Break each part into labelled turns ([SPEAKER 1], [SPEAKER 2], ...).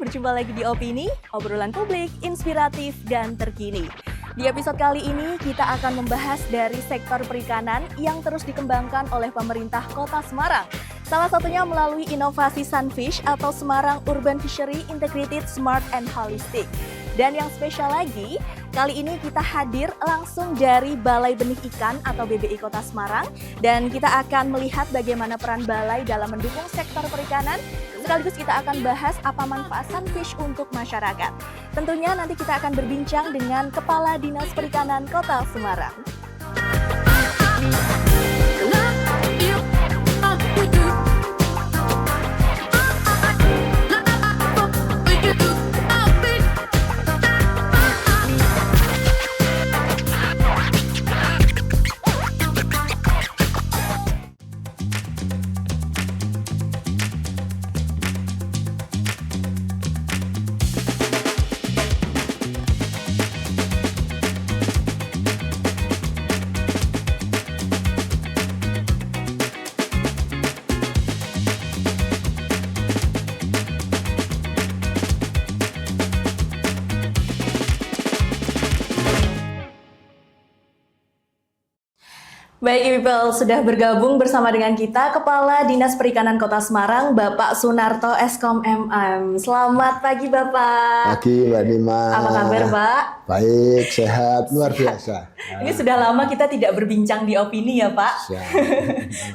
[SPEAKER 1] berjumpa lagi di Opini, obrolan publik, inspiratif, dan terkini. Di episode kali ini kita akan membahas dari sektor perikanan yang terus dikembangkan oleh pemerintah Kota Semarang. Salah satunya melalui inovasi Sunfish atau Semarang Urban Fishery Integrated Smart and Holistic. Dan yang spesial lagi, kali ini kita hadir langsung dari Balai Benih Ikan atau BBI Kota Semarang. Dan kita akan melihat bagaimana peran Balai dalam mendukung sektor perikanan. Sekaligus kita akan bahas apa manfaat Sunfish untuk masyarakat. Tentunya nanti kita akan berbincang dengan Kepala Dinas Perikanan Kota Semarang. Baik, people, sudah bergabung bersama dengan kita Kepala Dinas Perikanan Kota Semarang, Bapak Sunarto Eskom MM. Selamat pagi, Bapak.
[SPEAKER 2] Pagi, Mbak Nima.
[SPEAKER 1] Apa kabar, Pak?
[SPEAKER 2] Baik, sehat, luar biasa.
[SPEAKER 1] Ini sudah lama kita tidak berbincang di Opini ya, Pak.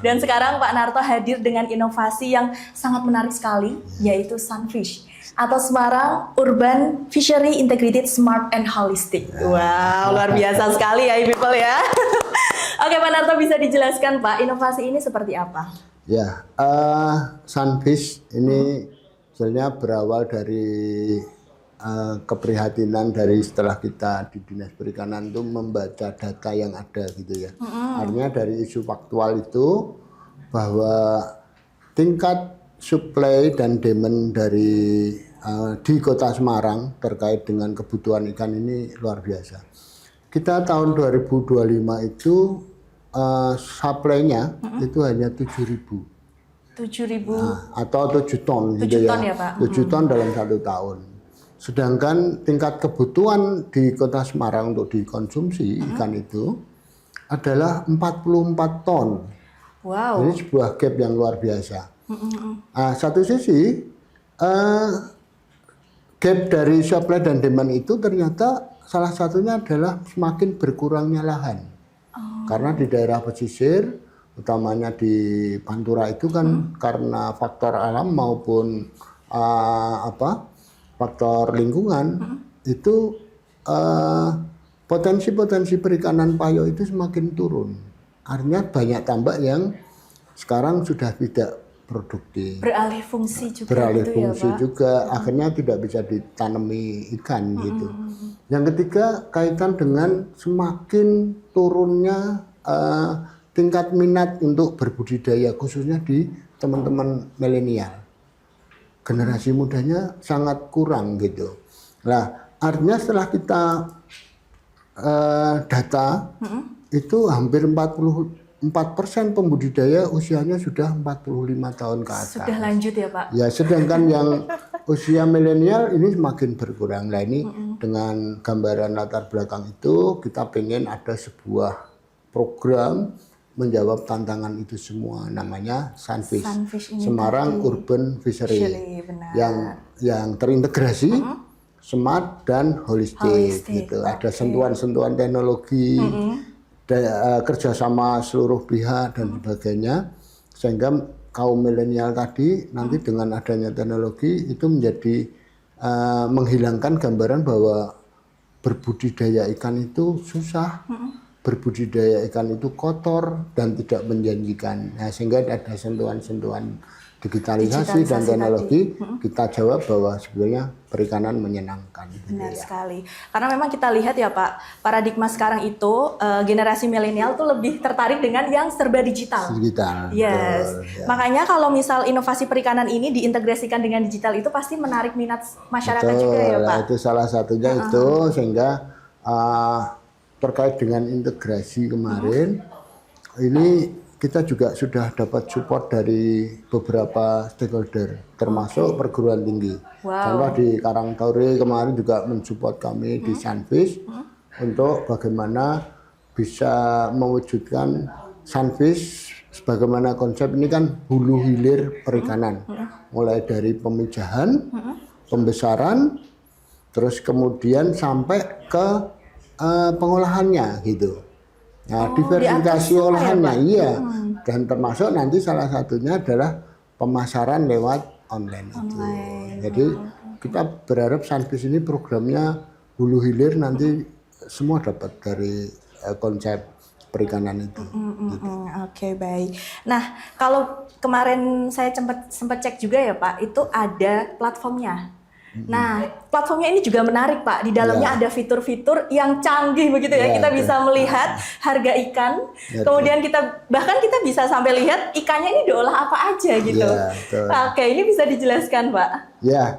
[SPEAKER 1] Dan sekarang Pak Narto hadir dengan inovasi yang sangat menarik sekali, yaitu Sunfish atau Semarang Urban Fishery Integrated Smart and Holistic. Wow, luar biasa sekali ya, people ya. Oke, Pak Narto, bisa dijelaskan, Pak, inovasi ini seperti apa?
[SPEAKER 2] Ya, Sunfish ini sebenarnya berawal dari keprihatinan dari setelah kita di Dinas Perikanan itu membaca data yang ada gitu ya. Artinya dari isu faktual itu bahwa tingkat supply dan demand dari di Kota Semarang terkait dengan kebutuhan ikan ini luar biasa. Kita tahun 2025 itu supply-nya itu hanya 7.000.
[SPEAKER 1] 7.000
[SPEAKER 2] atau 7 ton
[SPEAKER 1] 7
[SPEAKER 2] gitu
[SPEAKER 1] ton
[SPEAKER 2] ya.
[SPEAKER 1] Ya, Pak.
[SPEAKER 2] 7 ton dalam 1 tahun. Sedangkan tingkat kebutuhan di Kota Semarang untuk dikonsumsi ikan itu adalah 44 ton.
[SPEAKER 1] Wow.
[SPEAKER 2] Ini sebuah gap yang luar biasa. Satu sisi gap dari supply dan demand itu ternyata salah satunya adalah semakin berkurangnya lahan. Karena di daerah pesisir, utamanya di Pantura itu kan karena faktor alam maupun faktor lingkungan itu potensi-potensi perikanan payo itu semakin turun. Artinya banyak tambak yang sekarang sudah tidak produktif.
[SPEAKER 1] Beralih fungsi juga.
[SPEAKER 2] Beralih
[SPEAKER 1] gitu
[SPEAKER 2] fungsi
[SPEAKER 1] ya, Pak?
[SPEAKER 2] juga, akhirnya tidak bisa ditanami ikan gitu. Yang ketiga kaitan dengan semakin turunnya tingkat minat untuk berbudidaya khususnya di teman-teman milenial. Generasi mudanya sangat kurang gitu. Nah, artinya setelah kita data itu hampir 44% pembudidaya usianya sudah 45 tahun ke atas.
[SPEAKER 1] Sudah lanjut ya, Pak?
[SPEAKER 2] Ya, sedangkan yang usia milenial ini semakin berkurang. Nah, ini dengan gambaran latar belakang itu kita pengen ada sebuah program menjawab tantangan itu semua, namanya Sunfish, Semarang Urban Fishery, yang terintegrasi, smart dan holistik gitu. Ada sentuhan-sentuhan teknologi, kerjasama seluruh pihak dan sebagainya, sehingga kaum milenial tadi nanti dengan adanya teknologi itu menjadi menghilangkan gambaran bahwa berbudidaya ikan itu susah, berbudidaya ikan itu kotor dan tidak menjanjikan. Nah, sehingga ada sentuhan-sentuhan digitalisasi dan teknologi, kita jawab bahwa sebenarnya perikanan menyenangkan.
[SPEAKER 1] Benar sekali. Karena memang kita lihat ya, Pak, paradigma sekarang itu generasi milenial tuh lebih tertarik dengan yang serba digital.
[SPEAKER 2] Digital.
[SPEAKER 1] Yes.
[SPEAKER 2] Betul, ya.
[SPEAKER 1] Makanya kalau misal inovasi perikanan ini diintegrasikan dengan digital itu pasti menarik minat masyarakat juga ya, Pak.
[SPEAKER 2] Itu salah satunya itu, sehingga terkait dengan integrasi kemarin ini kita juga sudah dapat support dari beberapa stakeholder, termasuk perguruan tinggi. Contoh di Karangturi kemarin juga mensupport kami di Sunfish untuk bagaimana bisa mewujudkan Sunfish sebagaimana konsep ini kan hulu hilir perikanan, mulai dari pemijahan, pembesaran, terus kemudian sampai ke pengolahannya gitu. Nah, diversifikasi olahannya, iya. Dan termasuk nanti salah satunya adalah pemasaran lewat online. Itu. Jadi kita berharap Sunfish ini programnya hulu hilir nanti semua dapat dari konsep perikanan itu. Gitu.
[SPEAKER 1] Oke, baik. Nah, kalau kemarin saya sempat cek juga ya Pak, itu ada platformnya. Nah, platformnya ini juga menarik Pak. Di dalamnya ada fitur-fitur yang canggih begitu ya. Kita bisa melihat harga ikan. Kemudian bahkan kita bisa sampai lihat ikannya ini diolah apa aja gitu. Oke, ini bisa dijelaskan Pak?
[SPEAKER 2] Ya,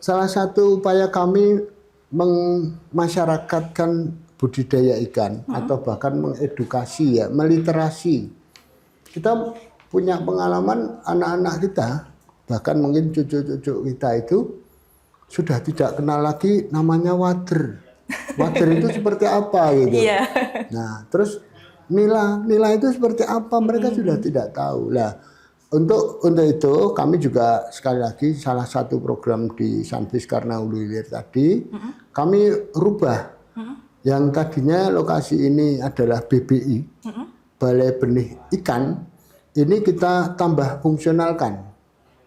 [SPEAKER 2] salah satu upaya kami memasyarakatkan budidaya ikan atau bahkan mengedukasi ya, meliterasi. Kita punya pengalaman anak-anak kita, bahkan mungkin cucu-cucu kita itu sudah tidak kenal lagi namanya wader. Wader itu seperti apa gitu. Nah, terus nila itu seperti apa mereka sudah tidak tahu. Lah, untuk itu kami juga sekali lagi salah satu program di Sunfish karena hulu hilir tadi kami rubah. Yang tadinya lokasi ini adalah BBI, Balai Benih Ikan, ini kita tambah fungsionalkan.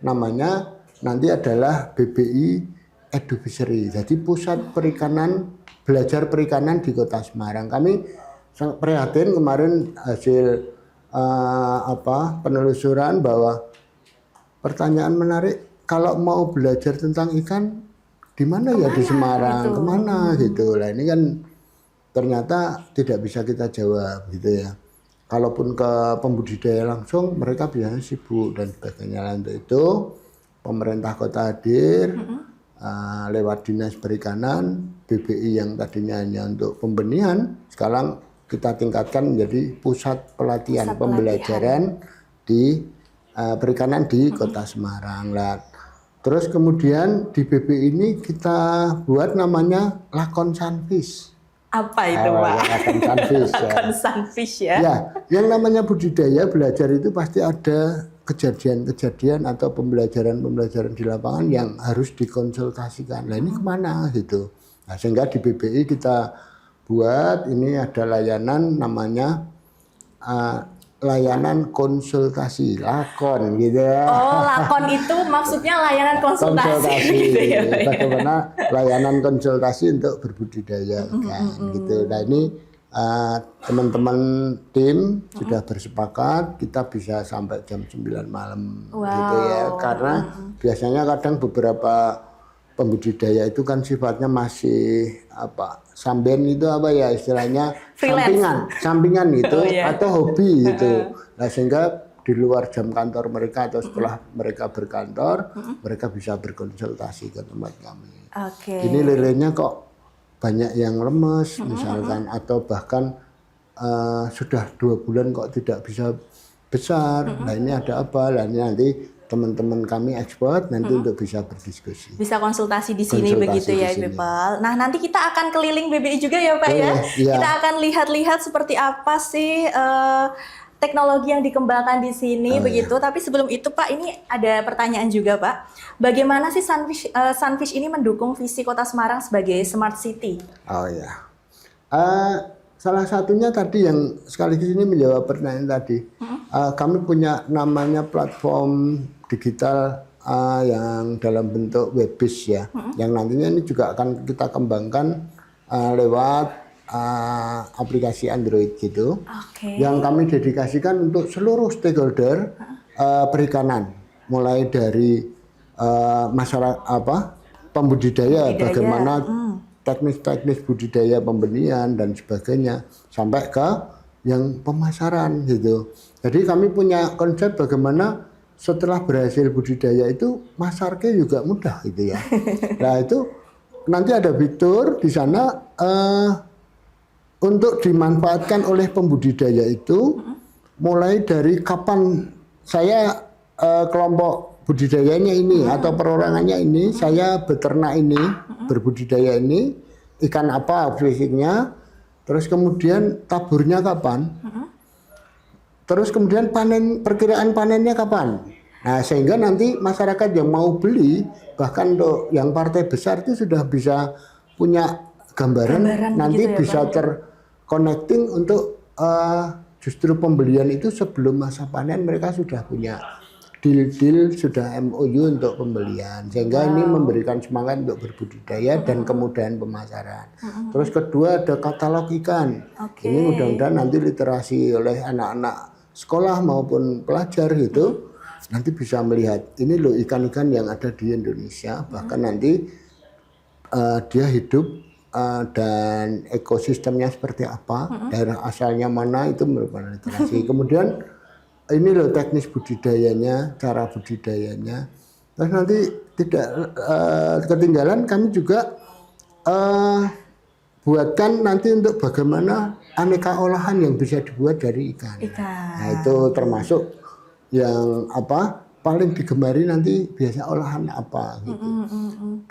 [SPEAKER 2] Namanya nanti adalah BBI Edufishery, jadi pusat perikanan, belajar perikanan di Kota Semarang. Kami sangat prihatin kemarin hasil penelusuran bahwa pertanyaan menarik, kalau mau belajar tentang ikan di mana ya di Semarang, kemana gitu. Lah ini kan ternyata tidak bisa kita jawab gitu ya. Kalaupun ke pembudidaya langsung mereka biasanya sibuk dan sebagainya. Untuk itu pemerintah kota hadir. Lewat dinas perikanan, BBI yang tadinya hanya untuk pembenihan, sekarang kita tingkatkan menjadi pusat pelatihan pembelajaran di perikanan di Kota Semarang. Terus kemudian di BBI ini kita buat namanya Lakon Sunfish.
[SPEAKER 1] Apa itu Pak?
[SPEAKER 2] Lakon Sunfish.
[SPEAKER 1] Lakon Sunfish ya.
[SPEAKER 2] Ya, yang namanya budidaya belajar itu pasti ada kejadian-kejadian atau pembelajaran di lapangan yang harus dikonsultasikan. Nah ini kemana gitu. Nah, sehingga di BBI kita buat ini ada layanan namanya layanan konsultasi, lakon gitu ya.
[SPEAKER 1] Oh, lakon itu maksudnya layanan konsultasi gitu ya,
[SPEAKER 2] bagaimana layanan konsultasi untuk berbudidaya ikan gitu. Nah ini teman-teman tim sudah bersepakat kita bisa sampai jam 9 malam gitu ya, karena biasanya kadang beberapa pembudidaya itu kan sifatnya masih sambian itu ya istilahnya sampingan gitu atau hobi gitu. Nah sehingga di luar jam kantor mereka atau setelah mereka berkantor mereka bisa berkonsultasi ke tempat kami. Ini lelenya kok banyak yang lemes misalkan atau bahkan sudah 2 bulan kok tidak bisa besar. Nah ini ada apa? Nah ini nanti teman-teman kami expert nanti untuk bisa berdiskusi.
[SPEAKER 1] Bisa konsultasi di sini begitu ya People. Nah nanti kita akan keliling BBI juga ya Pak ya. Kita akan lihat-lihat seperti apa sih teknologi yang dikembangkan di sini begitu. Tapi sebelum itu Pak, ini ada pertanyaan juga Pak. Bagaimana sih Sunfish ini mendukung visi Kota Semarang sebagai Smart City?
[SPEAKER 2] Oh ya, salah satunya tadi yang sekaligus ini menjawab pertanyaan tadi. Kami punya namanya platform digital yang dalam bentuk web-based ya, yang nantinya ini juga akan kita kembangkan lewat aplikasi Android gitu, yang kami dedikasikan untuk seluruh stakeholder perikanan, mulai dari masyarakat pembudidaya, bagaimana teknis-teknis budidaya pembenihan dan sebagainya, sampai ke yang pemasaran gitu. Jadi kami punya konsep bagaimana setelah berhasil budidaya itu masarnya juga mudah gitu ya. Nah itu nanti ada fitur di sana untuk dimanfaatkan oleh pembudidaya itu mulai dari kapan saya kelompok budidayanya ini atau perorangannya ini, saya beternak ini, berbudidaya ini, ikan apa fisiknya, terus kemudian taburnya kapan, terus kemudian perkiraan panennya kapan. Nah, sehingga nanti masyarakat yang mau beli, bahkan untuk yang partai besar itu sudah bisa punya gambaran nanti
[SPEAKER 1] gitu ya,
[SPEAKER 2] bisa
[SPEAKER 1] Pak?
[SPEAKER 2] terconnecting untuk justru pembelian itu sebelum masa panen mereka sudah punya deal-deal, sudah MOU untuk pembelian, sehingga ini memberikan semangat untuk berbudidaya dan kemudahan pemasaran. Terus kedua ada katalog ikan. Ini mudah-mudahan nanti literasi oleh anak-anak sekolah maupun pelajar gitu, nanti bisa melihat ini loh ikan-ikan yang ada di Indonesia, bahkan nanti dia hidup dan ekosistemnya seperti apa, daerah asalnya mana, itu merupakan literasi. Kemudian ini loh teknis budidayanya, cara budidayanya. Terus nanti tidak ketinggalan, kami juga buatkan nanti untuk bagaimana aneka olahan yang bisa dibuat dari ikan. Nah, itu termasuk yang apa paling digemari nanti biasa olahan apa gitu.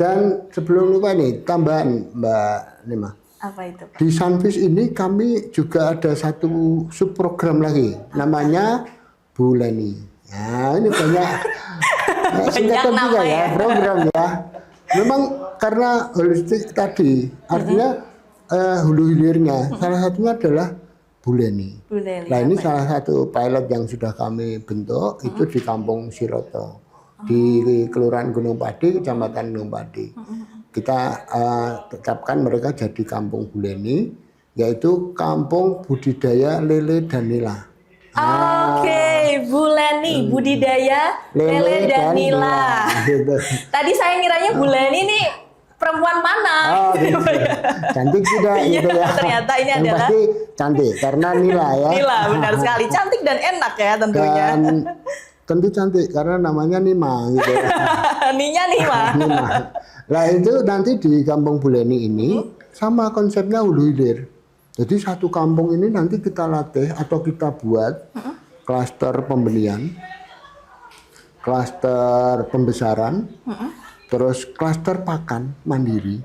[SPEAKER 2] Dan sebelum lupa nih tambahan Mbak Nima.
[SPEAKER 1] Apa itu?
[SPEAKER 2] Di Sunfish ini kami juga ada satu sub program lagi, namanya Bu Leni. Nah, ini banyak singkatan juga ya, program ya. Memang karena holistik tadi, artinya hulu hilirnya, salah satunya adalah Bu Leni. Nah, ini salah satu pilot yang sudah kami bentuk, itu di Kampung Siroto, di Kelurahan Gunung Padi, Kecamatan Gunung Padi. Kita tetapkan mereka jadi Kampung Bu Leni, yaitu Kampung Budidaya Lele dan Nila.
[SPEAKER 1] Oke, Bu Leni, budidaya lele dan nila.
[SPEAKER 2] Gitu.
[SPEAKER 1] Tadi saya ngiranya Bu Leni nih perempuan mana?
[SPEAKER 2] Oh, gitu. Cantik sudah gitu ya.
[SPEAKER 1] Ternyata ini
[SPEAKER 2] yang
[SPEAKER 1] adalah
[SPEAKER 2] pasti cantik karena Nila ya.
[SPEAKER 1] Nila, benar sekali. Cantik dan enak ya tentunya.
[SPEAKER 2] Dan tentu cantik karena namanya Nima gitu.
[SPEAKER 1] Ninya Nima.
[SPEAKER 2] Nima. Nah, itu nanti di Kampung Bu Leni ini sama konsepnya hulu hilir. Jadi satu kampung ini nanti kita latih atau kita buat klaster pembelian, klaster pembesaran, terus klaster pakan mandiri.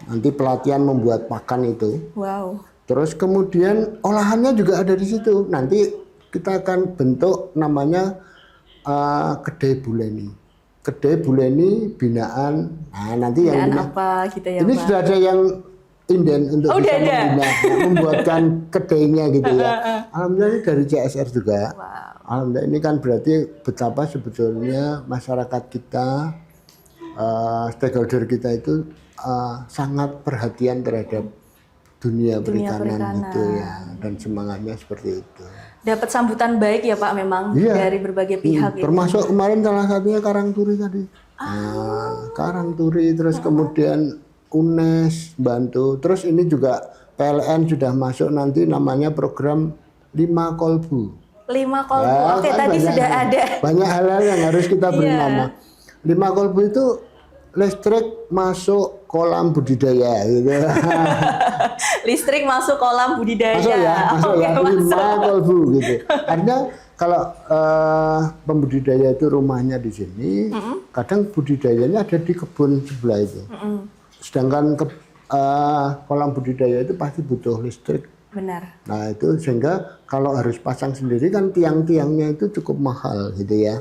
[SPEAKER 2] Nanti pelatihan membuat pakan itu.
[SPEAKER 1] Wow.
[SPEAKER 2] Terus kemudian olahannya juga ada di situ. Nanti kita akan bentuk namanya Kedai Bu Leni. Kedai Bu Leni binaan. Nah, nanti yang
[SPEAKER 1] apa gitu ya,
[SPEAKER 2] ini
[SPEAKER 1] Pak?
[SPEAKER 2] sudah ada yang inden untuk bisa membina, membuatkan kedainya gitu ya. Alhamdulillah ini dari CSR juga. Alhamdulillah ini kan berarti betapa sebetulnya masyarakat kita, stakeholder kita itu sangat perhatian terhadap dunia perikanan gitu ya, dan semangatnya seperti itu.
[SPEAKER 1] Dapat sambutan baik ya Pak memang dari berbagai pihak.
[SPEAKER 2] Termasuk kemarin salah satunya Karang Turi tadi. Nah, Karang Turi terus kemudian UNES bantu. Terus ini juga PLN sudah masuk nanti namanya program 5 Kolbu.
[SPEAKER 1] 5 Kolbu.
[SPEAKER 2] Ya,
[SPEAKER 1] Oke,
[SPEAKER 2] kan
[SPEAKER 1] tadi sudah ada.
[SPEAKER 2] Banyak hal-hal yang harus kita beri nama. 5 Kolbu itu listrik masuk kolam budidaya gitu.
[SPEAKER 1] Listrik masuk kolam budidaya.
[SPEAKER 2] Masuk ya, 5 Kolbu gitu. Artinya kalau pembudidaya itu rumahnya di sini, kadang budidayanya ada di kebun sebelah itu. Sedangkan kolam budidaya itu pasti butuh listrik.
[SPEAKER 1] Benar.
[SPEAKER 2] Nah itu sehingga kalau harus pasang sendiri kan tiang-tiangnya itu cukup mahal gitu ya.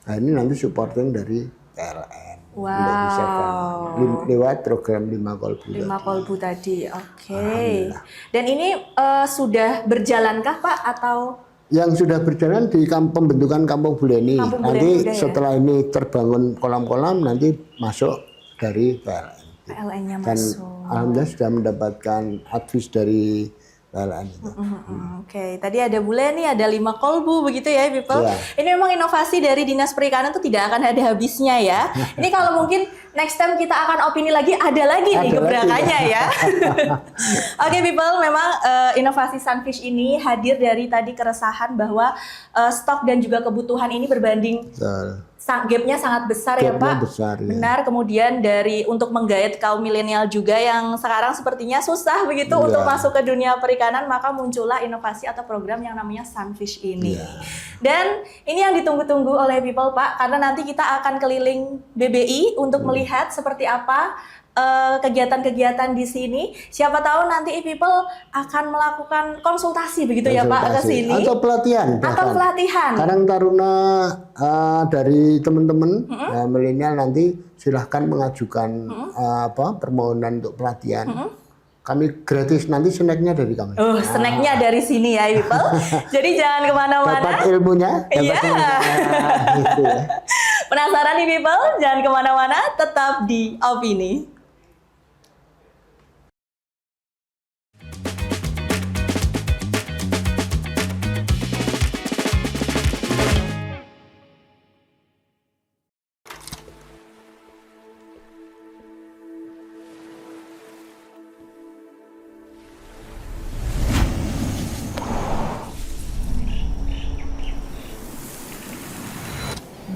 [SPEAKER 2] Nah ini nanti supporting dari PLN.
[SPEAKER 1] Wow.
[SPEAKER 2] Lewat program 5 Kolbu.
[SPEAKER 1] 5 Kolbu tadi. Oke. Dan ini sudah berjalankah Pak atau?
[SPEAKER 2] Yang sudah berjalan di pembentukan Kampung Bu Leni. Nanti setelah ini terbangun kolam-kolam nanti masuk dari PLN.
[SPEAKER 1] PLN-nya
[SPEAKER 2] Dan
[SPEAKER 1] masuk.
[SPEAKER 2] alhamdulillah sudah mendapatkan advice dari PLN itu.
[SPEAKER 1] Oke, tadi ada Bu Leni, ada 5 Kolbu begitu ya, people. Ini memang inovasi dari Dinas Perikanan itu tidak akan ada habisnya ya. Ini kalau mungkin next time kita akan opini lagi, ada lagi nih gebrakannya ya. Oke, people, memang inovasi Sunfish ini hadir dari tadi keresahan bahwa stok dan juga kebutuhan ini berbanding gapnya sangat besar ya Pak.
[SPEAKER 2] Besar, ya.
[SPEAKER 1] Benar. Kemudian dari untuk menggait kaum milenial juga yang sekarang sepertinya susah begitu untuk masuk ke dunia perikanan, maka muncullah inovasi atau program yang namanya Sunfish ini. Dan ini yang ditunggu-tunggu oleh people Pak, karena nanti kita akan keliling BBI untuk melihat seperti apa kegiatan-kegiatan di sini. Siapa tahu nanti people akan melakukan konsultasi begitu ya Pak ke sini.
[SPEAKER 2] Atau pelatihan.
[SPEAKER 1] Atau pelatihan.
[SPEAKER 2] Karang Taruna dari teman-teman milenial nanti silahkan mengajukan permohonan untuk pelatihan. Kami gratis, nanti snacknya dari kami.
[SPEAKER 1] Snacknya dari sini ya people. Jadi jangan kemana-mana.
[SPEAKER 2] Dapat ilmunya.
[SPEAKER 1] Iya.
[SPEAKER 2] Gitu ya.
[SPEAKER 1] Penasaran nih people? Jangan kemana-mana, tetap di Opini.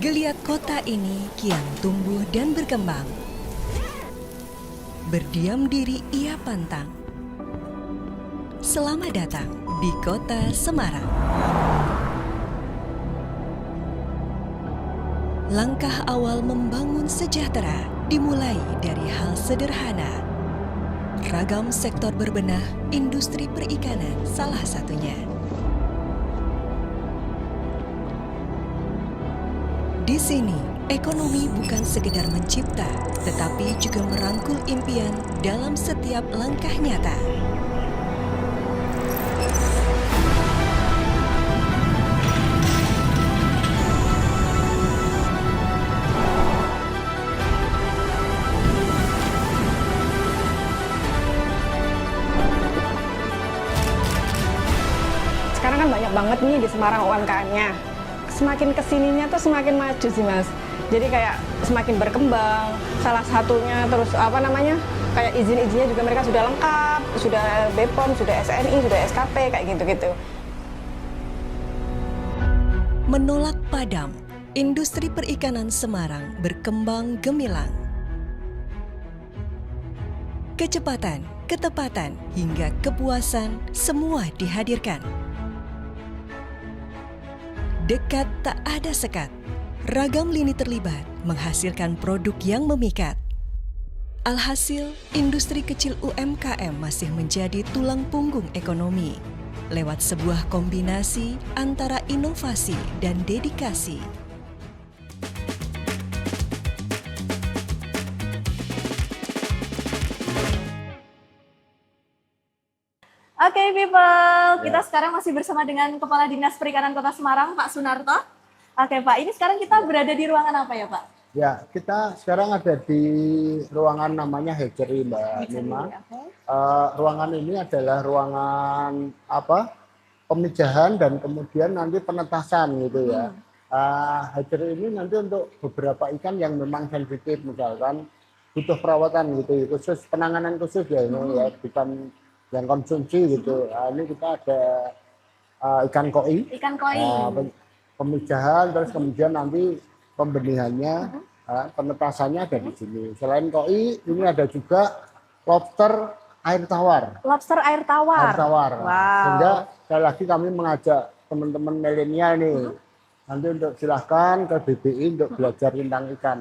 [SPEAKER 3] Geliat kota ini kian tumbuh dan berkembang. Berdiam diri ia pantang. Selamat datang di Kota Semarang. Langkah awal membangun sejahtera dimulai dari hal sederhana. Ragam sektor berbenah, industri perikanan salah satunya. Di sini, ekonomi bukan sekedar mencipta, tetapi juga merangkul impian dalam setiap langkah nyata.
[SPEAKER 4] Sekarang kan banyak banget nih di Semarang UMKM-nya. Semakin kesininya tuh semakin maju sih Mas. Jadi kayak semakin berkembang. Salah satunya terus kayak izin-izinnya juga mereka sudah lengkap, sudah BPOM, sudah SNI, sudah SKP kayak gitu-gitu.
[SPEAKER 3] Menolak padam, industri perikanan Semarang berkembang gemilang. Kecepatan, ketepatan, hingga kepuasan semua dihadirkan. Dekat tak ada sekat, ragam lini terlibat menghasilkan produk yang memikat. Alhasil, industri kecil UMKM masih menjadi tulang punggung ekonomi lewat sebuah kombinasi antara inovasi dan dedikasi.
[SPEAKER 1] Oke, people, kita sekarang masih bersama dengan Kepala Dinas Perikanan Kota Semarang, Pak Sunarto. Oke, Pak, ini sekarang kita berada di ruangan apa ya, Pak?
[SPEAKER 2] Ya, kita sekarang ada di ruangan namanya hatchery, Mbak Nima. Ruangan ini adalah ruangan pemijahan dan kemudian nanti penetasan gitu ya. Hatchery ini nanti untuk beberapa ikan yang memang sensitif, misalkan butuh perawatan gitu, khusus penanganan khusus ya ini ya, bukan yang konsumsi gitu. Ini kita ada ikan koi. Ikan koi. Pemijahan, terus kemudian nanti pembenihannya, penetasannya ada di sini. Selain koi, ini ada juga lobster air tawar.
[SPEAKER 1] Lobster air tawar.
[SPEAKER 2] Air tawar.
[SPEAKER 1] Wow.
[SPEAKER 2] Sehingga sekali lagi kami mengajak teman-teman milenial nih, nanti untuk silahkan ke BBI untuk belajar tentang ikan.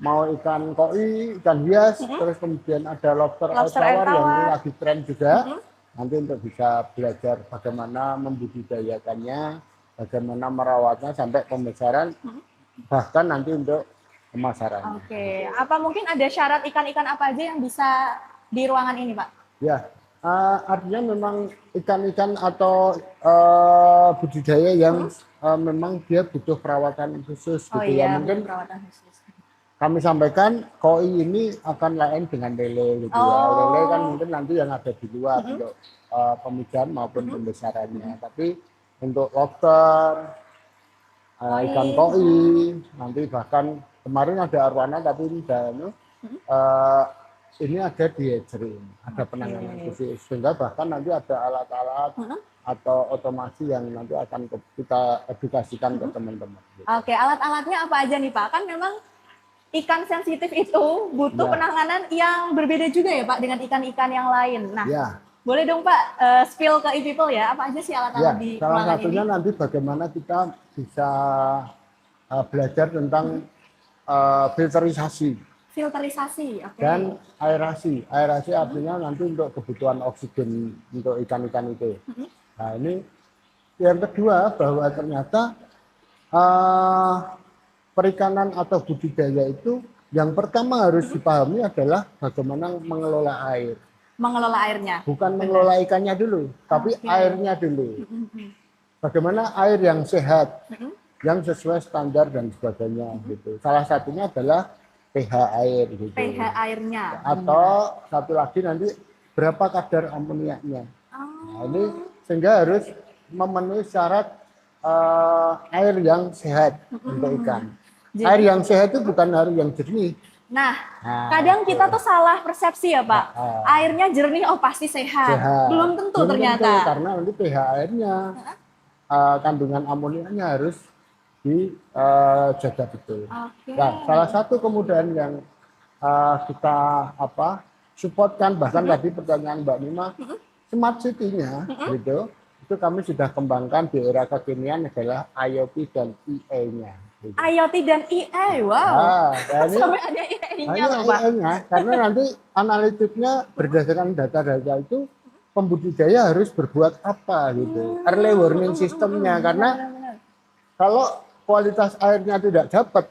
[SPEAKER 2] Mau ikan koi, ikan hias, terus kemudian ada lobster air tawar yang ini lagi tren juga. Nanti untuk bisa belajar bagaimana membudidayakannya, bagaimana merawatnya sampai pembesaran, bahkan nanti untuk pemasaran.
[SPEAKER 1] Oke, apa mungkin ada syarat ikan-ikan apa aja yang bisa di ruangan ini, Pak?
[SPEAKER 2] Ya, artinya memang ikan-ikan atau budidaya yang memang dia butuh perawatan khusus gitu ya. Mungkin perawatan khusus. Kami sampaikan koi ini akan lain dengan lele gitu ya. Lele kan mungkin nanti yang ada di luar untuk pemijahan maupun pembesarannya. Tapi untuk lobster, ikan koi, nanti bahkan kemarin ada arwana tapi ini ini ada di hatchery, ada penanganan khusus, sehingga bahkan nanti ada alat-alat atau otomasi yang nanti akan kita edukasikan ke teman-teman.
[SPEAKER 1] Oke, alat-alatnya apa aja nih Pak? Kan memang ikan sensitif itu butuh penanganan yang berbeda juga ya Pak dengan ikan-ikan yang lain. Nah, boleh dong Pak spill ke e-people ya, apa aja sih alat-alat di
[SPEAKER 2] salah
[SPEAKER 1] ruangan
[SPEAKER 2] satunya
[SPEAKER 1] ini?
[SPEAKER 2] nanti bagaimana kita bisa belajar tentang filterisasi
[SPEAKER 1] Filterisasi, oke.
[SPEAKER 2] dan aerasi. Aerasi artinya nanti untuk kebutuhan oksigen untuk ikan-ikan itu. Nah ini yang kedua, bahwa ternyata perikanan atau budidaya itu yang pertama harus dipahami adalah bagaimana mengelola air.
[SPEAKER 1] Mengelola airnya.
[SPEAKER 2] Bukan mengelola ikannya dulu, tapi airnya dulu. Bagaimana air yang sehat, yang sesuai standar dan sebagainya gitu. Salah satunya adalah pH air gitu.
[SPEAKER 1] pH airnya.
[SPEAKER 2] Atau satu lagi nanti berapa kadar amoniaknya. Nah, ini sehingga harus memenuhi syarat air yang sehat untuk ikan. Air yang sehat itu bukan air yang jernih.
[SPEAKER 1] Nah, kadang kita tuh salah persepsi ya Pak. Airnya jernih, oh pasti sehat. Belum tentu ternyata.
[SPEAKER 2] Karena nanti pH airnya, kandungan amoniaknya harus dijaga betul. Nah, salah satu kemudahan yang kita supportkan, bahkan tadi pertanyaan Mbak Nima, smart city-nya gitu, itu kami sudah kembangkan di era kekinian adalah IoT dan EA-nya. Gitu.
[SPEAKER 1] IoT dan EA, wow. Sampai ada EA-nya loh Pak.
[SPEAKER 2] Karena nanti analitiknya berdasarkan data-data itu pembudidaya harus berbuat apa gitu. Early warning sistemnya, karena kalau kualitas airnya tidak dapat,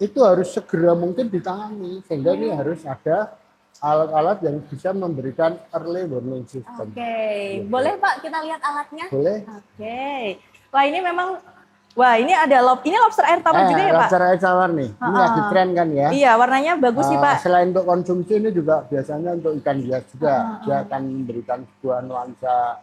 [SPEAKER 2] itu harus segera mungkin ditangani, sehingga ini harus ada alat-alat yang bisa memberikan early warning system.
[SPEAKER 1] Oke, boleh Pak kita lihat alatnya?
[SPEAKER 2] Boleh.
[SPEAKER 1] Oke, wah ini memang, wah ini ada ini lobster air tawar juga ya Pak?
[SPEAKER 2] Lobster air tawar nih, ini lagi tren kan ya?
[SPEAKER 1] Iya, warnanya bagus sih Pak.
[SPEAKER 2] Selain untuk konsumsi, ini juga biasanya untuk ikan hias juga, dia akan memberikan sebuah nuansa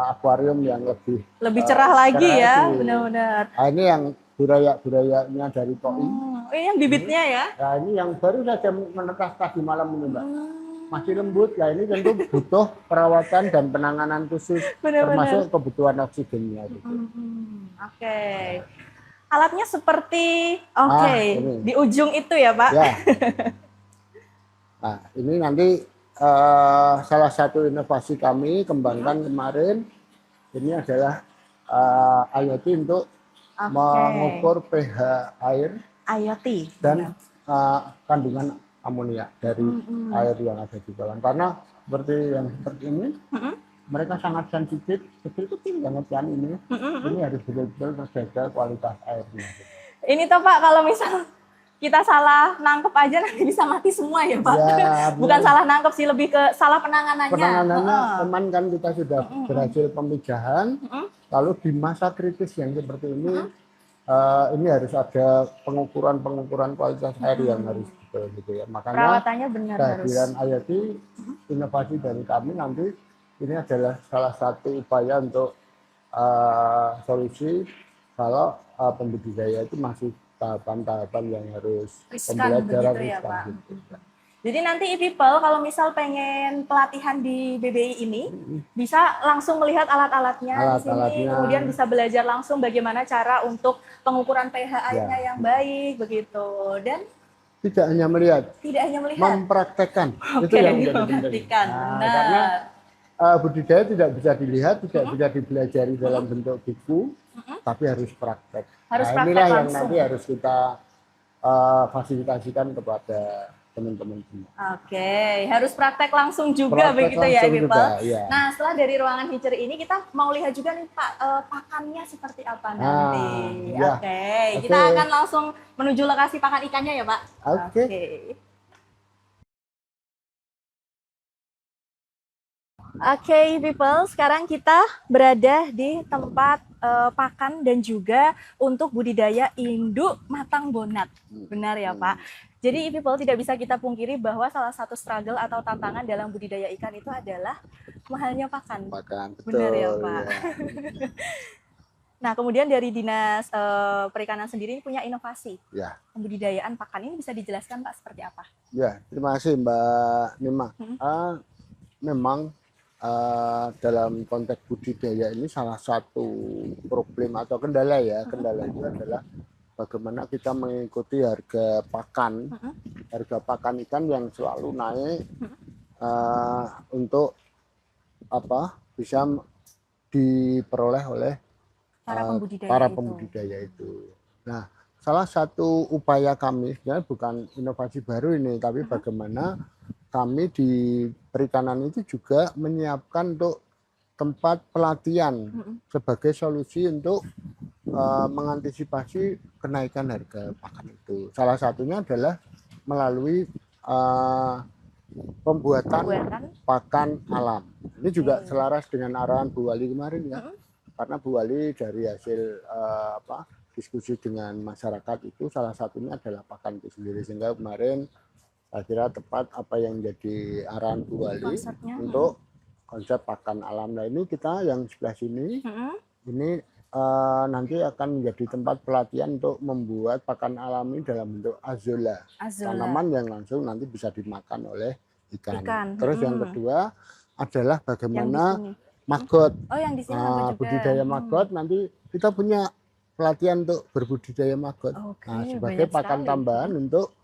[SPEAKER 2] akuarium yang lebih
[SPEAKER 1] cerah lagi ya, benar-benar.
[SPEAKER 2] Nah, ini yang budayanya dari Koi.
[SPEAKER 1] Ini yang bibitnya ya?
[SPEAKER 2] Nah ini yang baru saja menetas tadi malam ini Mbak. Masih lembut, ya ini tentu butuh perawatan dan penanganan khusus, termasuk kebutuhan oksigennya. Gitu.
[SPEAKER 1] Oke. Alatnya seperti, di ujung itu ya Pak?
[SPEAKER 2] Ya. Nah ini nanti salah satu inovasi kami kembangkan kemarin, ini adalah IoT untuk mengukur pH air dan kandungan amonia dari air yang ada di bawah. Karena seperti ini, mereka sangat sensitif, kecil-kecil banget kan ini. Ini harus betul-betul terjaga kualitas airnya.
[SPEAKER 1] Ini toh Pak, kalau misal kita salah nangkep aja nanti bisa mati semua ya Pak. Ya, bukan salah nangkep sih, lebih ke salah penanganannya.
[SPEAKER 2] Penanganannya teman kan kita sudah berhasil pemijahan, lalu di masa kritis yang seperti ini harus ada pengukuran kualitas air yang harus betul gitu ya. Makanya
[SPEAKER 1] perawatannya benar
[SPEAKER 2] kehadiran IoT, inovasi dari kami nanti ini adalah salah satu upaya untuk solusi kalau pembudidaya itu masih tahapan-tahapan yang harus pembelajaran
[SPEAKER 1] ya, Pak. Jadi nanti e-people kalau misal pengen pelatihan di BBI ini bisa langsung melihat alat-alatnya di sini, kemudian bisa belajar langsung bagaimana cara untuk pengukuran pH airnya yang baik begitu, dan
[SPEAKER 2] tidak hanya melihat, mempraktekkan.
[SPEAKER 1] Itu yang mempraktekkan.
[SPEAKER 2] Karena budidaya tidak bisa dilihat, tidak bisa dipelajari dalam bentuk buku, tapi harus praktek. Inilah yang nanti harus kita fasilitasikan kepada teman-teman semua.
[SPEAKER 1] Oke, harus praktek langsung juga begitu ya, people.
[SPEAKER 2] Ya.
[SPEAKER 1] Nah, setelah dari ruangan hatchery ini kita mau lihat juga nih Pak, pakannya seperti apa nanti. Oke, kita akan langsung menuju lokasi pakan ikannya ya Pak. Oke. Oke, people, sekarang kita berada di tempat pakan dan juga untuk budidaya induk matang bonat. Benar ya Pak? Jadi people, tidak bisa kita pungkiri bahwa salah satu struggle atau tantangan dalam budidaya ikan itu adalah mahalnya pakan.
[SPEAKER 2] Betul,
[SPEAKER 1] benar ya Pak? Ya. Nah, kemudian dari Dinas Perikanan sendiri ini punya inovasi
[SPEAKER 2] Ya,
[SPEAKER 1] pembudidayaan pakan, ini bisa dijelaskan Pak seperti apa?
[SPEAKER 2] ya, terima kasih Mbak Nima. Memang dalam konteks budidaya ini salah satu problem atau kendala ya, kendala itu adalah bagaimana kita mengikuti harga pakan ikan yang selalu naik untuk bisa diperoleh oleh para pembudidaya itu. Nah, salah satu upaya kami sebenarnya bukan inovasi baru ini, tapi bagaimana kami di perikanan itu juga menyiapkan untuk tempat pelatihan sebagai solusi untuk mengantisipasi kenaikan harga pakan itu. Salah satunya adalah melalui pembuatan pakan alam. Ini juga selaras dengan arahan Bu Wali kemarin ya. Karena Bu Wali dari hasil diskusi dengan masyarakat itu salah satunya adalah pakan itu sendiri. Sehingga kemarin saya kira tepat apa yang menjadi arahan Bu Wali untuk konsep pakan alam. Nah ini kita yang sebelah sini, ini nanti akan menjadi tempat pelatihan untuk membuat pakan alami dalam bentuk azolla. Tanaman yang langsung nanti bisa dimakan oleh ikan. Terus yang kedua adalah bagaimana maggot.
[SPEAKER 1] Yang di sini maggot juga.
[SPEAKER 2] Budidaya maggot, nanti kita punya pelatihan untuk berbudidaya maggot. Nah, sebagai pakan tambahan untuk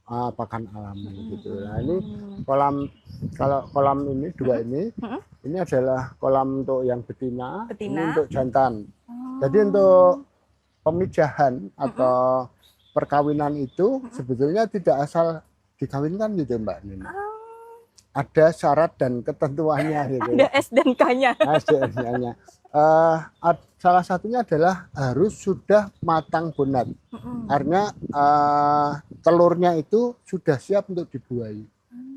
[SPEAKER 2] pakan alami gitu. Nah ini kolam ini dua ini adalah kolam untuk yang betina. Ini untuk jantan. Jadi untuk pemijahan atau perkawinan itu sebetulnya tidak asal dikawinkan gitu Mbak Nina. Ada syarat dan ketentuannya gitu.
[SPEAKER 1] Ada S dan K-nya.
[SPEAKER 2] SDN-nya. Salah satunya adalah harus sudah matang bonat. Artinya telurnya itu sudah siap untuk dibuahi.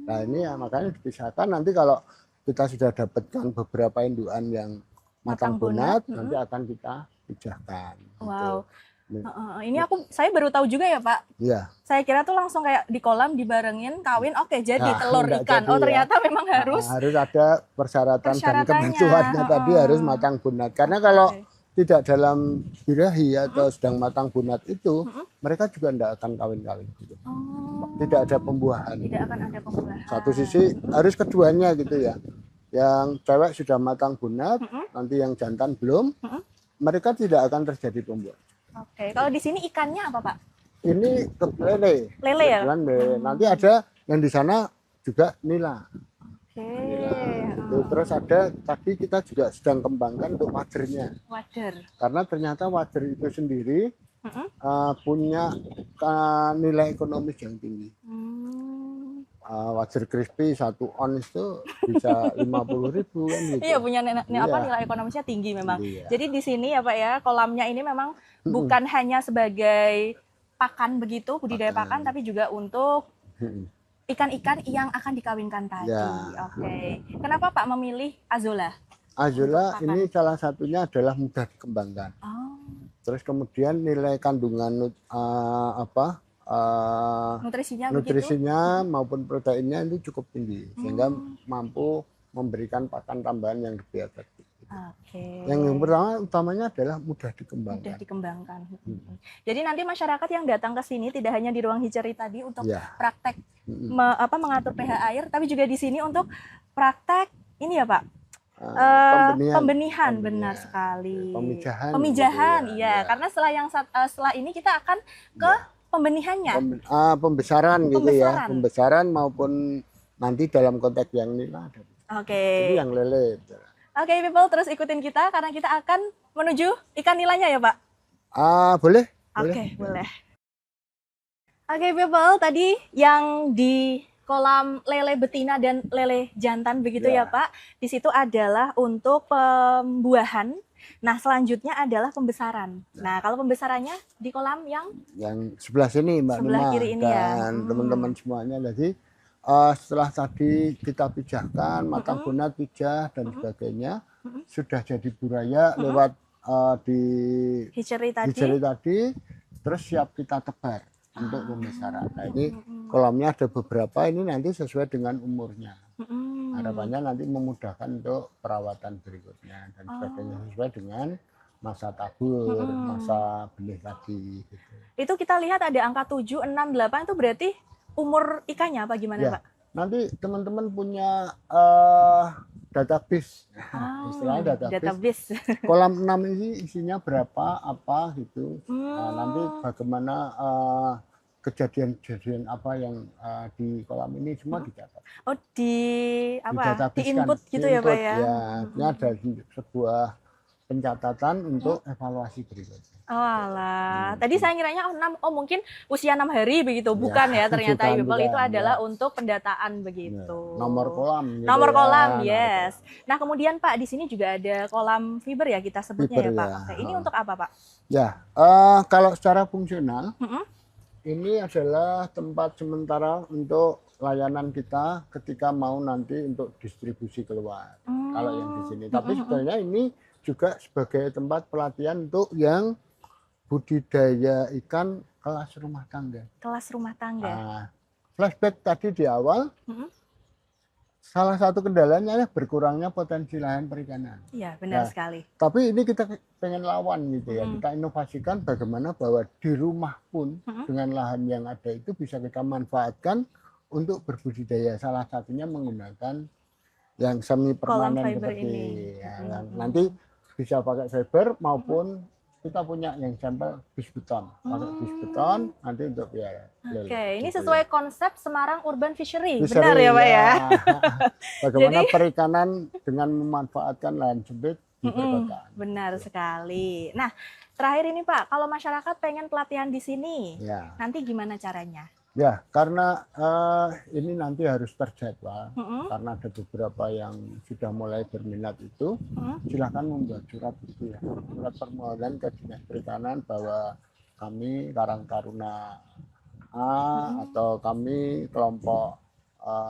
[SPEAKER 2] Nah ini ya, makanya dipisahkan. Nanti kalau kita sudah dapatkan beberapa indukan yang matang bonat, nanti akan kita pijahkan.
[SPEAKER 1] Wow. Gitu. Ini saya baru tahu juga ya Pak.
[SPEAKER 2] Iya.
[SPEAKER 1] Saya kira tuh langsung kayak di kolam dibarengin kawin, oke jadi telur ikan. Oh ternyata memang harus
[SPEAKER 2] ada persyaratan dan ketentuannya tadi harus matang bonat. Karena kalau tidak dalam birahi atau sedang matang bonat itu, mereka juga tidak akan kawin-kawin. Gitu. Tidak ada pembuahan.
[SPEAKER 1] Tidak akan ada pembuahan.
[SPEAKER 2] Satu sisi harus keduanya gitu ya. Yang cewek sudah matang bonat, nanti yang jantan belum, mereka tidak akan terjadi pembuahan.
[SPEAKER 1] Oke, kalau di sini ikannya apa Pak?
[SPEAKER 2] Ini lele. Lele ya? Nanti ada yang di sana juga nila. Terus ada tadi kita juga sedang kembangkan untuk wadernya.
[SPEAKER 1] Wader.
[SPEAKER 2] Karena ternyata wader itu sendiri punya nilai ekonomis yang tinggi. Wader crispy 1 ons itu bisa 50.000 kan gitu.
[SPEAKER 1] Iya punya nilai ekonomisnya tinggi memang. Jadi di sini ya Pak ya, kolamnya ini memang bukan hanya sebagai pakan begitu, budidaya pakan, tapi juga untuk ikan-ikan yang akan dikawinkan tadi. Oke. Kenapa Pak memilih azolla? Azolla
[SPEAKER 2] ini salah satunya adalah mudah dikembangkan. Terus kemudian nilai kandungan nutrisinya maupun proteinnya itu cukup tinggi sehingga mampu memberikan pakan tambahan yang lebih efektif. Yang utamanya adalah mudah dikembangkan.
[SPEAKER 1] Jadi nanti masyarakat yang datang ke sini tidak hanya di ruang Hiceri tadi untuk praktek mengatur pH air, tapi juga di sini untuk praktek ini ya Pak. Pembenihan benar sekali. Pemijahan, iya. Karena setelah ini kita akan ke pembenihannya.
[SPEAKER 2] Pembesaran gitu ya. Pembesaran maupun nanti dalam konteks yang nila ada. Ini yang lele.
[SPEAKER 1] Oke, people, terus ikutin kita karena kita akan menuju ikan nilanya ya Pak.
[SPEAKER 2] Boleh.
[SPEAKER 1] Boleh. Oke, people, tadi yang di kolam lele betina dan lele jantan begitu ya Pak. Di situ adalah untuk pembuahan. Nah, selanjutnya adalah pembesaran. Nah, kalau pembesarannya di kolam yang
[SPEAKER 2] sebelah sini Mbak
[SPEAKER 1] sebelah
[SPEAKER 2] Nima
[SPEAKER 1] kiri ini
[SPEAKER 2] dan teman-teman semuanya. Jadi setelah tadi kita pijahkan, matang bonat, pijah dan sebagainya, sudah jadi buraya lewat di Hiceri tadi, terus siap kita tebar untuk pembesaran. Nah, ini kolamnya ada beberapa, ini nanti sesuai dengan umurnya. Harapannya nanti memudahkan untuk perawatan berikutnya dan sebagainya sesuai dengan masa tabur, masa benih tadi. Gitu.
[SPEAKER 1] Itu kita lihat ada angka 7, 6, 8 itu berarti umur ikannya apa gimana
[SPEAKER 2] Ya.
[SPEAKER 1] Pak?
[SPEAKER 2] Nanti teman-teman punya database, istilahnya database. Kolam 6 ini isinya berapa, apa gitu. Nanti bagaimana kejadian-kejadian apa yang di kolam ini semua dicatat.
[SPEAKER 1] Oh di apa? Di
[SPEAKER 2] Didatabasekan,
[SPEAKER 1] input gitu ya Pak ya?
[SPEAKER 2] Ya, ini ada sebuah pencatatan untuk evaluasi berikutnya.
[SPEAKER 1] Oh alah, tadi saya ngiranya mungkin usia 6 hari begitu, bukan ya ternyata
[SPEAKER 2] bukan,
[SPEAKER 1] People itu
[SPEAKER 2] bukan,
[SPEAKER 1] adalah
[SPEAKER 2] ya.
[SPEAKER 1] untuk pendataan begitu.
[SPEAKER 2] Nomor kolam. Gitu
[SPEAKER 1] Nomor kolam,
[SPEAKER 2] ya,
[SPEAKER 1] yes. Nah kemudian Pak di sini juga ada kolam fiber ya kita sebutnya
[SPEAKER 2] Fiber,
[SPEAKER 1] ya Pak.
[SPEAKER 2] ya.
[SPEAKER 1] Oke, ini untuk apa Pak?
[SPEAKER 2] Ya, kalau secara fungsional, ini adalah tempat sementara untuk layanan kita ketika mau nanti untuk distribusi keluar. Kalau yang di sini, tapi sebenarnya ini juga sebagai tempat pelatihan untuk yang budidaya ikan kelas rumah tangga.
[SPEAKER 1] Kelas rumah tangga.
[SPEAKER 2] Flashback tadi di awal, salah satu kendalanya adalah berkurangnya potensi lahan perikanan.
[SPEAKER 1] Iya benar sekali.
[SPEAKER 2] Tapi ini kita pengen lawan gitu ya, kita inovasikan bagaimana bahwa di rumah pun dengan lahan yang ada itu bisa kita manfaatkan untuk berbudidaya. Salah satunya menggunakan yang semi permanen seperti
[SPEAKER 1] ini.
[SPEAKER 2] Ya, nanti bisa pakai fiber maupun kita punya yang sampel bis beton, pakai bis beton nanti untuk biaya.
[SPEAKER 1] Oke, ini sesuai konsep Semarang Urban Fishery,
[SPEAKER 2] Fishery,
[SPEAKER 1] benar ya Pak ya?
[SPEAKER 2] Bagaimana perikanan dengan memanfaatkan lahan sempit di perkotaan.
[SPEAKER 1] Benar sekali. Nah, terakhir ini Pak, kalau masyarakat pengen pelatihan di sini, nanti gimana caranya?
[SPEAKER 2] Ya, karena ini nanti harus terjadwal, karena ada beberapa yang sudah mulai berminat itu, silahkan membuat surat itu ya, surat permohonan ke Dinas Perikanan bahwa kami Karang Taruna A atau kami kelompok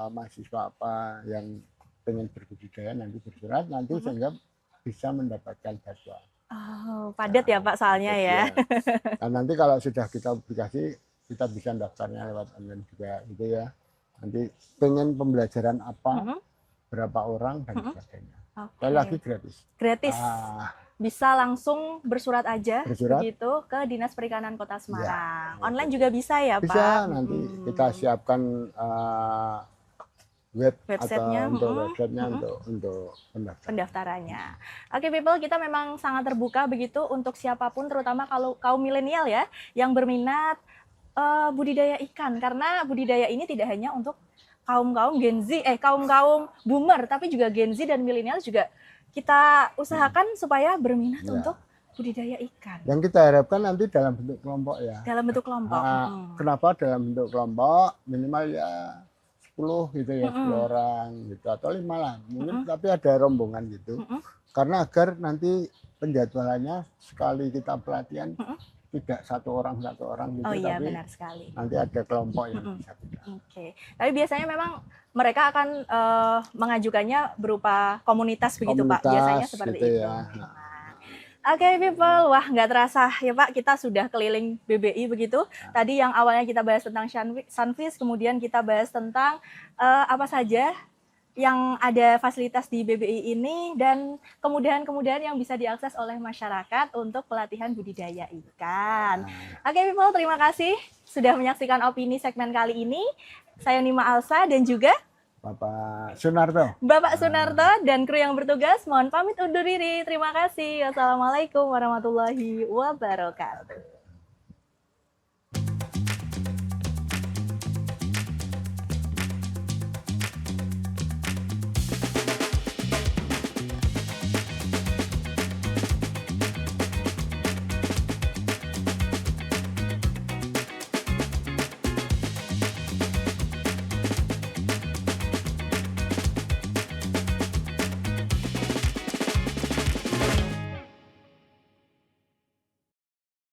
[SPEAKER 2] mahasiswa apa yang pengen berbudidaya nanti bersurat nanti sehingga bisa mendapatkan jadwal.
[SPEAKER 1] Oh, padat ya Pak soalnya ya.
[SPEAKER 2] Nah, nanti kalau sudah kita publikasi kita bisa daftarnya lewat online juga gitu ya. Nanti pengen pembelajaran apa, berapa orang dan sebagainya. Sekali lagi gratis.
[SPEAKER 1] Gratis. Bisa langsung bersurat aja begitu ke Dinas Perikanan Kota Semarang. Ya, online juga bisa ya Pak?
[SPEAKER 2] Bisa, nanti kita siapkan websitenya untuk websitenya untuk
[SPEAKER 1] pendaftarannya. Oke People, kita memang sangat terbuka begitu untuk siapapun, terutama kalau kaum milenial ya yang berminat budidaya ikan, karena budidaya ini tidak hanya untuk kaum-kaum Gen Z, kaum-kaum boomer, tapi juga Gen Z dan milenial juga kita usahakan supaya berminat untuk budidaya ikan.
[SPEAKER 2] Yang kita harapkan nanti dalam bentuk kelompok ya.
[SPEAKER 1] Dalam bentuk kelompok.
[SPEAKER 2] Kenapa dalam bentuk kelompok? Minimal ya 10 gitu ya, 10 orang gitu atau 5 lah. Mungkin tapi ada rombongan gitu. Karena agar nanti penjadwalannya sekali kita pelatihan tidak satu orang gitu,
[SPEAKER 1] iya,
[SPEAKER 2] tapi
[SPEAKER 1] benar sekali.
[SPEAKER 2] nanti ada kelompok yang bisa kita.
[SPEAKER 1] Oke. Tapi biasanya memang mereka akan mengajukannya berupa komunitas begitu Pak, biasanya seperti
[SPEAKER 2] gitu
[SPEAKER 1] itu.
[SPEAKER 2] Ya.
[SPEAKER 1] Oke People, wah nggak terasa ya Pak, kita sudah keliling BBI begitu. Tadi yang awalnya kita bahas tentang Sunfish, kemudian kita bahas tentang apa saja yang ada fasilitas di BBI ini dan kemudahan-kemudahan yang bisa diakses oleh masyarakat untuk pelatihan budidaya ikan. Oke People, terima kasih sudah menyaksikan opini segmen kali ini. Saya Nima Alsa dan juga
[SPEAKER 2] Bapak Sunarto.
[SPEAKER 1] Bapak Sunarto dan kru yang bertugas mohon pamit undur diri. Terima kasih. Wassalamualaikum warahmatullahi wabarakatuh.